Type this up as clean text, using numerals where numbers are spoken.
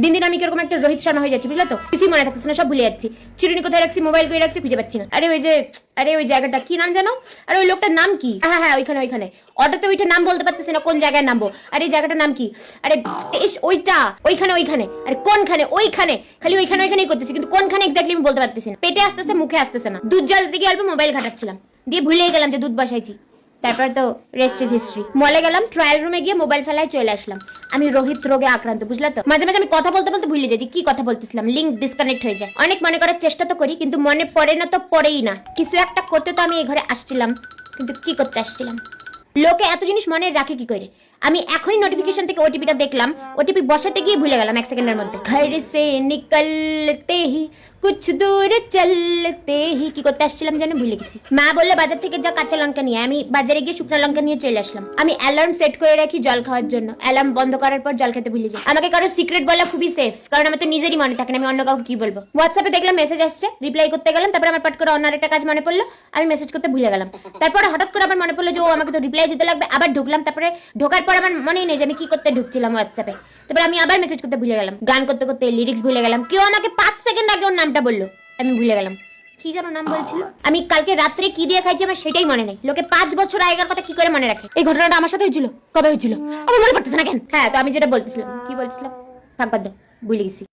দিন দিন আমি কিরকম একটা রোহিত শর্মা হয়ে যাচ্ছি, বুঝলে তো? কিছুই মনে থাকছে না, সব ভুলে যাচ্ছি। চিরুনি কোথায় রাখছি, মোবাইল কই রাখছি, খুঁজে পাচ্ছি না। আরে ওই জায়গাটা কি নাম জানো? আরে ওই লোকটার নাম কি? হ্যাঁ ওইখানে অটোতে ওইটা নাম বলতে পারতেছি না, কোন জায়গায় নামবো। আরে এই জায়গাটার নাম কি? আরে ইস, ওইখানে আরে কোনখানে? ওইখানে, খালি ওইখানেই করতেছি, কিন্তু কোনখানে এক্স্যাক্টলি আমি বলতে পারতেছি না। পেটে আসতেছে, মুখে আসতেছে না। দুধ জল দিকে অল্প মোবাইল ঘাটাচ্ছিলাম, দিয়ে ভুলেই গেলাম যে দুধ বসাইছি। তারপর তো রেস্ট ইজ হিস্ট্রি। মলে গেলাম, ট্রায়াল রুমে গিয়ে মোবাইল ফেলায় চলে আসলাম। আমি রোহিত রোগে আক্রান্ত, বুঝলা তো? মাঝে মাঝে আমি কথা বলতে বলতে ভুলে যাই যে কি কথা বলতেছিলাম, লিংক ডিসকানেক্ট হয়ে যায়। অনেক মনে করার চেষ্টা তো করি, কিন্তু মনে পড়ে না তো পড়েই না। কিছু একটা করতে তো আমি এই ঘরে আসছিলাম, কিন্তু কি করতে আসছিলাম? লোকে এত জিনিস মনে রাখে কি করে? আমি এখনই নোটিফিকেশন থেকে ওটিপিটা দেখলাম, ওটিপি বসাতে গিয়ে ভুলে গেলাম 1 সেকেন্ডের মধ্যে। ঘর সে নিকলতে হি কুছ দূর চলতে হি কি করতে আসছিলাম জানি ভুলে গেছি। মা বললে বাজার থেকে যা কাঁচা লঙ্কা নিয়ে, আমি বাজারে গিয়ে শুকনো লঙ্কা নিয়ে চলে আসলাম। আমি অ্যালার্ম সেট করে রাখি জল খাওয়ার জন্য, অ্যালার্ম বন্ধ করার পর জল খেতে ভুলে যাই। আমাকে কারো সিক্রেট বলা খুবই সেফ, কারণ আমার তো নিজেরই মনে থাকে না আমি অন্য কাউকে কি বলবো। হোয়াটসঅ্যাপে দেখলাম মেসেজ আসছে, রিপ্লাই করতে গেলাম, তারপর আমার পাট করে অন্য একটা কাজ মনে পড়লো, আমি মেসেজ করতে ভুলে গেলাম। তারপরে হঠাৎ করে আবার মনে পড়লো যে ও আমাকে তো রিপ্লাই দিতে লাগবে, আবার ঢুকলাম। তারপরে ঢোকার পর আমার মনেই নেই যে আমি কি করতে ঢুকছিলাম হোয়াটসঅ্যাপে। তারপরে আমি আবার মেসেজ করতে ভুলে গেলাম, গান করতে করতে লিরিক্স ভুলে গেলাম। কেউ আমাকে 5 সেকেন্ড আগে ওর নামটা বললো, আমি ভুলে গেলাম। কি যেন নাম বলছিল? আমি কালকে রাত্রে কি দিয়ে খাইছি আমার সেটাই মনে নেই। লোকে 5 বছর আগের কথা কি করে মনে রাখে? এই ঘটনাটা আমার সাথে হয়েছিল, কবে হয়েছিল আমার মনে পড়তেছে না কেন। হ্যাঁ, তো আমি যেটা বলতেছিলাম, কি বলছিলাম থাক বাদ দাও, ভুলে গেছি।